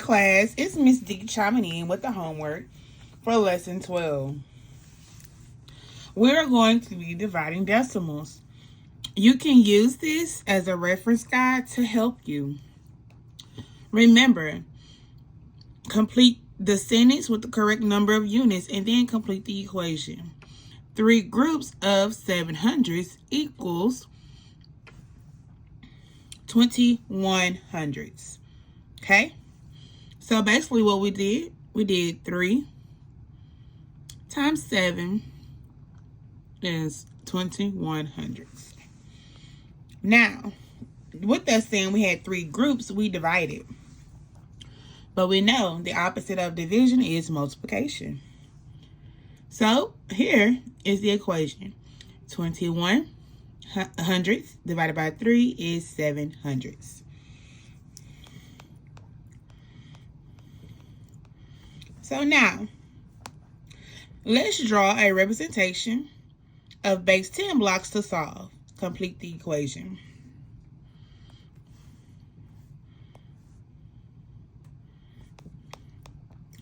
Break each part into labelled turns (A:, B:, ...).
A: class, it's Miss D chiming in with the homework for lesson 12. We're going to be dividing decimals. You can use this as a reference guide to help you. Remember, complete the sentence with the correct number of units and then complete the equation. 3 groups of 700s equals 21 hundredths. Okay? So basically what we did 3 times 7 is 21 hundredths. Now, with that saying we had 3 groups, we divided. But we know the opposite of division is multiplication. So here is the equation. 21 hundredths divided by 3 is 7 hundredths. So now, let's draw a representation of base 10 blocks to solve. Complete the equation.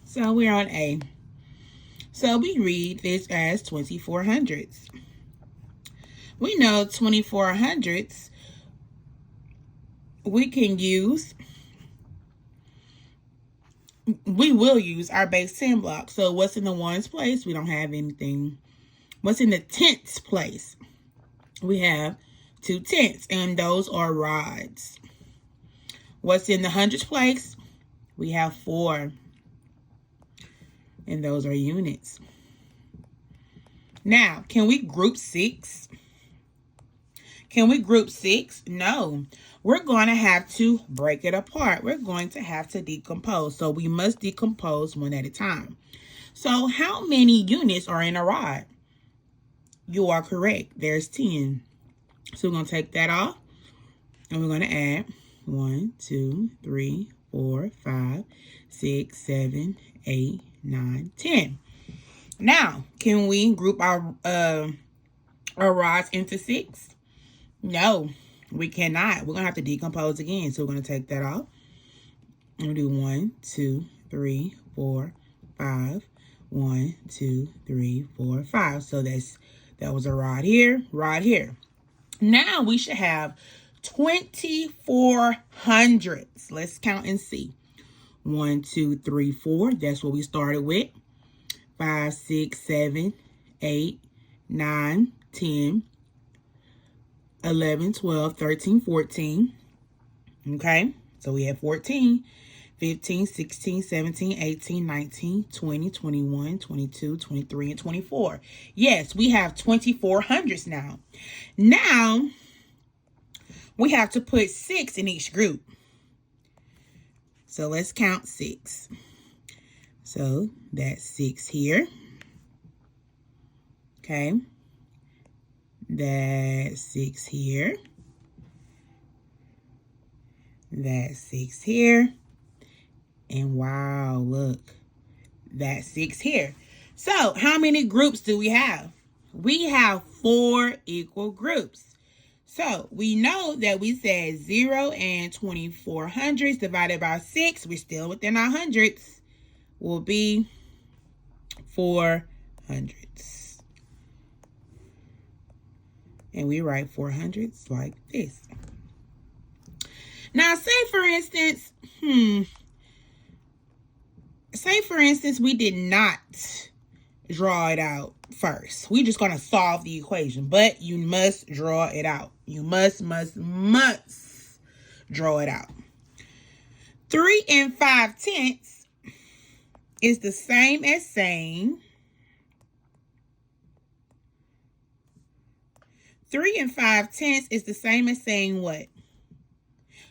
A: So we're on A. So we read this as 24 hundredths. We know 24 hundredths we will use our base 10 block. So what's in the ones place? We don't have anything. What's in the tenths place? We have 2 tenths, and those are rods. What's in the hundredths place? We have 4. And those are units. Now, can we group 6? Can we group 6? No. We're going to have to break it apart. We're going to have to decompose. So we must decompose one at a time. So how many units are in a rod? You are correct. There's 10. So we're going to take that off. And we're going to add 1, 2, 3, 4, 5, 6, 7, 8, 9, 10. Now, can we group our rods into 6? No, we cannot. We're going to have to decompose again. So we're going to take that off. And we'll do 1, 2, 3, 4, 5. 1, 2, 3, 4, 5. So that was a rod here, rod here. Now we should have 24 hundredths. Let's count and see. 1, 2, 3, 4. That's what we started with. 5, 6, 7, 8, 9, 10, 11, 12, 13, 14. Okay, so we have 14, 15, 16, 17, 18, 19, 20, 21, 22, 23, and 24. Yes, we have 24 hundredths now. Now, we have to put 6 in each group. So let's count 6. So that's 6 here. Okay. That's 6 here. That's 6 here. And wow, look. That's 6 here. So how many groups do we have? We have 4 equal groups. So we know that we said 0 and 24 hundredths divided by 6. We're still within our hundredths. Will be 4 hundredths. And we write 4 hundredths like this. Now, say for instance, we did not draw it out first. We're just going to solve the equation, but you must draw it out. You must draw it out. 3 and 5 tenths is the same as saying 3 and 5 tenths is the same as saying what?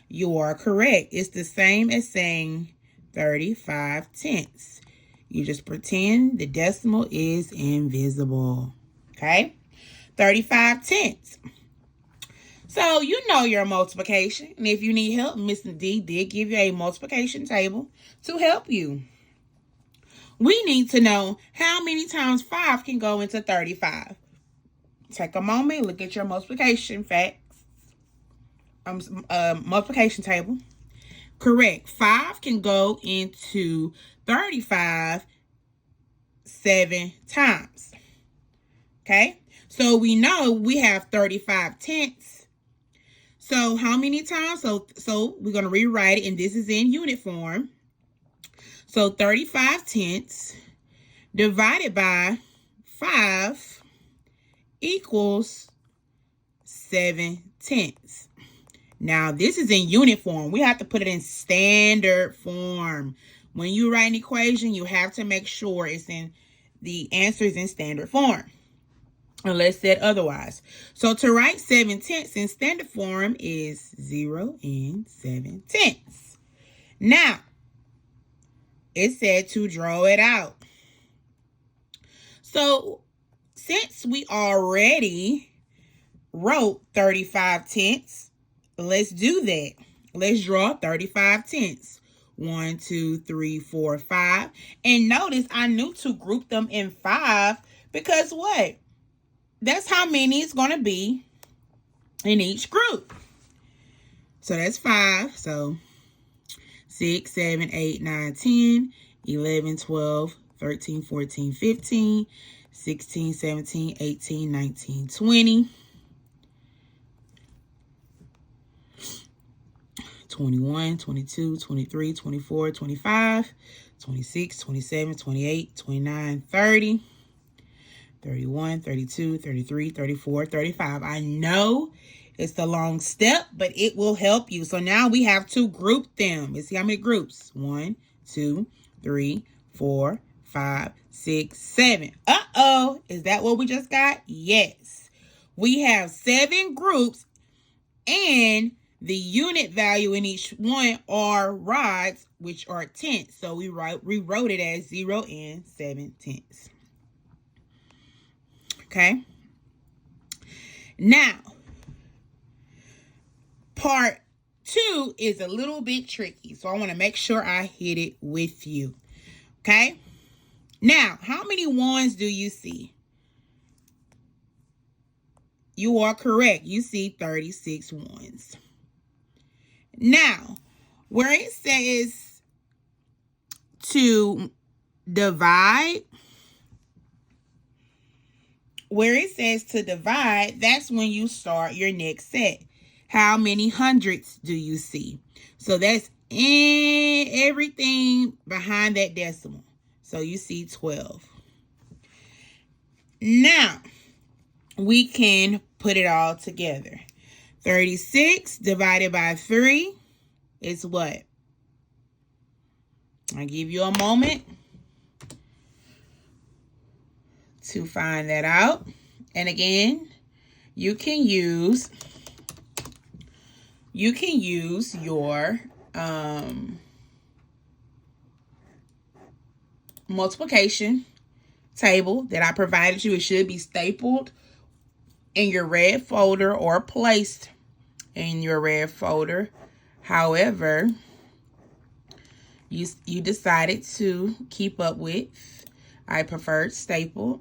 A: You are correct. It's the same as saying 35 tenths. You just pretend the decimal is invisible. Okay? 35 tenths. So you know your multiplication. And if you need help, Miss D did give you a multiplication table to help you. We need to know how many times 5 can go into 35. Take a moment, look at your multiplication facts. Multiplication table. Correct. 5 can go into 35 7 times. Okay? So we know we have 35 tenths. So how many times? So we're going to rewrite it, and this is in unit form. So 35 tenths divided by 5 equals 7 tenths. Now, this is in unit form. We have to put it in standard form. When you write an equation, you have to make sure the answer is in standard form, unless said otherwise. So to write 7 tenths in standard form is 0 and 7 tenths. Now, it said to draw it out. So since we already wrote 35 tenths, let's do that. Let's draw 35 tenths. 1, 2, 3, 4, 5. And notice I knew to group them in 5 because what? That's how many it's going to be in each group. So that's 5. So 6, 7, 8, 9, 10, 11, 12, 13, 14, 15, 16, 17, 18, 19, 20. 21, 22, 23, 24, 25, 26, 27, 28, 29, 30, 31, 32, 33, 34, 35. I know it's a long step, but it will help you. So now we have to group them. Let's see how many groups. 1, 2, 3, 4, 5, 6, 7. Uh-oh. Is that what we just got? Yes. We have 7 groups, and the unit value in each one are rods, which are tenths. So we wrote it as 0 and 7 tenths. Okay. Now, part 2 is a little bit tricky. So I want to make sure I hit it with you. Okay. Now, how many ones do you see? You are correct. You see 36 ones. Now, where it says to divide, that's when you start your next set. How many hundreds do you see? So that's in everything behind that decimal. So you see 12. Now, we can put it all together. 36 divided by 3 is what? I'll give you a moment to find that out. And again, you can use your multiplication table that I provided you. It should be stapled in your red folder or placed in your red folder. However, you decided to keep up with, I preferred stapled.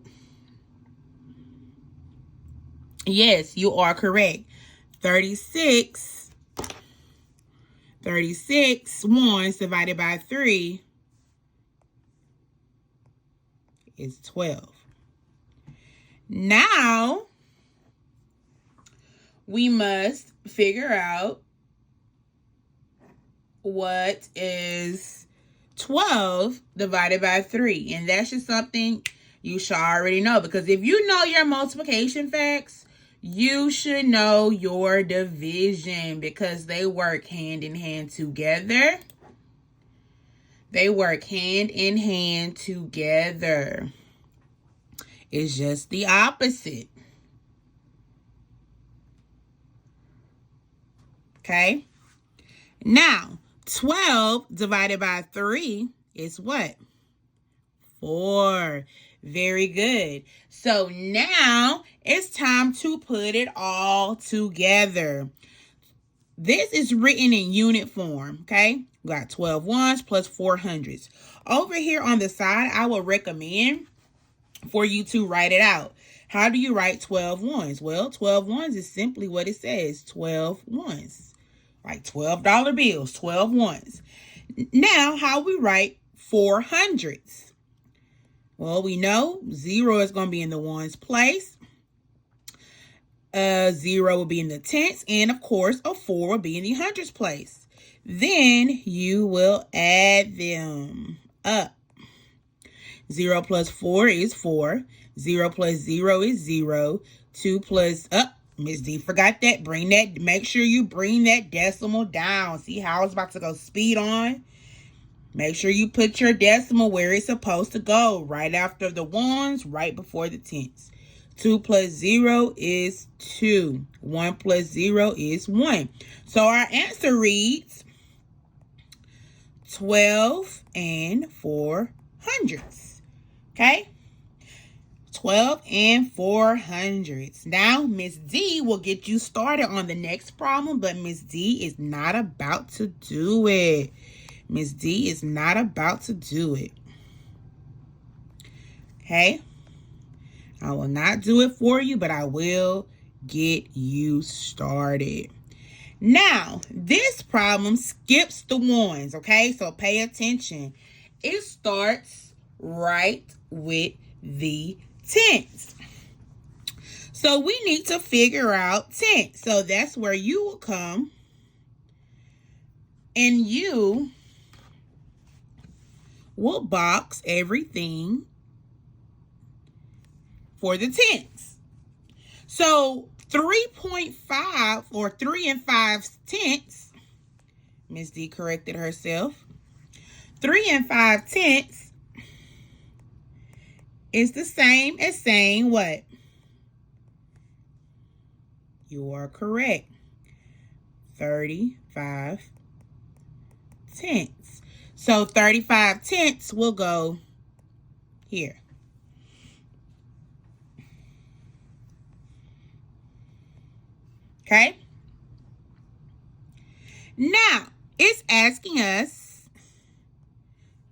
A: Yes, you are correct. 36 ones divided by 3 is 12. Now, we must figure out what is 12 divided by 3. And that's just something you should already know, because if you know your multiplication facts, you should know your division, because they work hand in hand together. They work hand in hand together. It's just the opposite. Okay? Now, 12 divided by 3 is what? 4. Very good. So now it's time to put it all together. This is written in unit form, okay? We got 12 ones plus 4 hundreds. Over here on the side, I will recommend for you to write it out. How do you write 12 ones? Well, 12 ones is simply what it says, 12 ones. like $12 bills, 12 ones. Now, how we write 4 hundredths? Well, we know 0 is going to be in the ones place. 0 will be in the tenths. And, of course, a 4 will be in the hundredths place. Then you will add them up. 0 plus 4 is 4. 0 plus 0 is 0. 2 plus, Miss D forgot that. Make sure you bring that decimal down. See how I was about to go speed on? Make sure you put your decimal where it's supposed to go. Right after the ones, right before the tenths. 2 plus 0 is 2. 1 plus 0 is 1. So our answer reads 12 4 hundredths. Okay? 12 4 hundredths. Now, Miss D will get you started on the next problem, but Miss D is not about to do it. Miss D is not about to do it. Okay? I will not do it for you, but I will get you started. Now, this problem skips the ones, okay? So pay attention. It starts right with the tenths. So we need to figure out tenths. So that's where you will come and you will box everything for the tenths. So 3.5 or 3 5 tenths, Miss D corrected herself. 3 5 tenths is the same as saying what? You are correct. 35 tenths. So 35 tenths will go here. Okay? Now, it's asking us,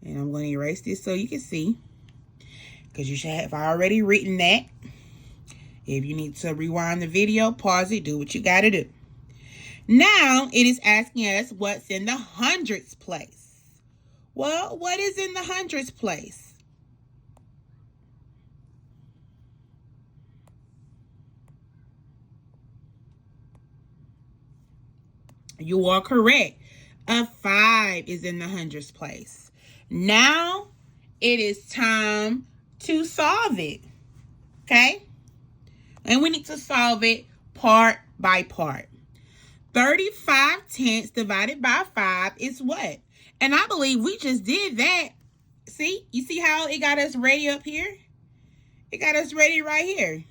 A: and I'm going to erase this so you can see, because you should have already written that. If you need to rewind the video, pause it, do what you got to do. Now, it is asking us what's in the hundredths place. Well, what is in the hundredths place? You are correct. A 5 is in the hundredths place. Now, it is time to solve it. Okay? And we need to solve it part by part. 35 tenths divided by 5 is what? And I believe we just did that. See? You see how it got us ready up here? It got us ready right here.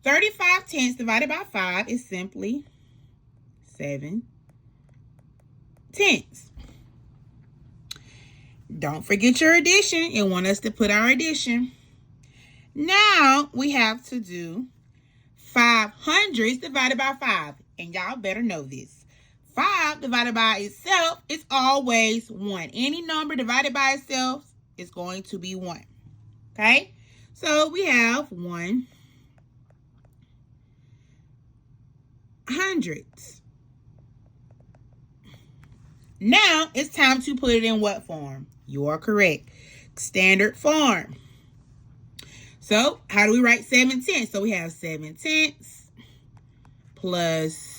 A: 35 tenths divided by 5 is simply 7 tenths. Don't forget your addition. It wants us to put our addition. Now we have to do 5 hundredths divided by 5. And y'all better know this. 5 divided by itself is always 1. Any number divided by itself is going to be 1. Okay? So we have 1 hundredths. Now it's time to put it in what form? You are correct. Standard form. So how do we write 7 tenths? So we have 7 tenths plus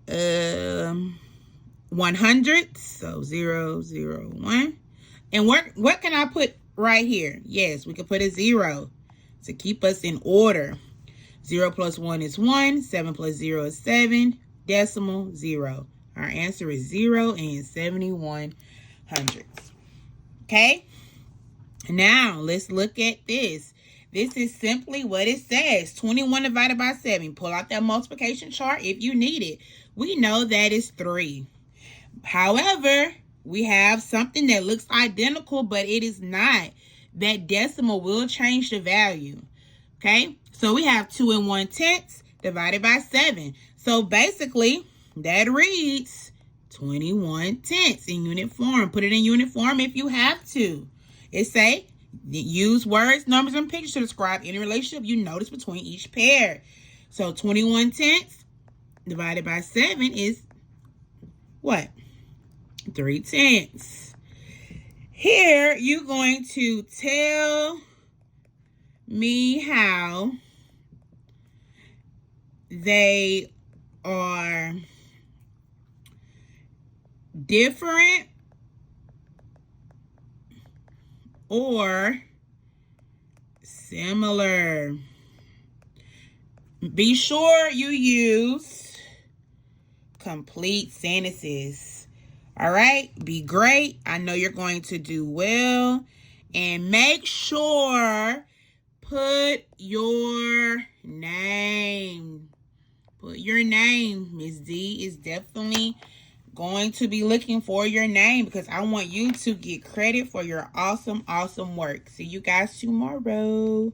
A: 100. So 0, 0, 1. And what can I put right here? Yes, we can put a 0 to keep us in order. 0 plus 1 is 1. 7 plus 0 is 7. Decimal 0. Our answer is 0 and 71 hundredths. Okay? Now, let's look at this. This is simply what it says. 21 divided by 7. Pull out that multiplication chart if you need it. We know that is 3. However, we have something that looks identical, but it is not. That decimal will change the value. Okay? So we have 2 1/10 divided by 7. So basically, that reads 21 tenths in unit form. Put it in unit form if you have to. It say, use words, numbers, and pictures to describe any relationship you notice between each pair. So 21 tenths divided by 7 is what? 3/10. Here, you're going to tell me how they are different or similar. Be sure you use complete sentences. All right? Be great. I know you're going to do well. And make sure, put your name. Put your name. Miss D is definitely going to be looking for your name because I want you to get credit for your awesome, awesome work. See you guys tomorrow.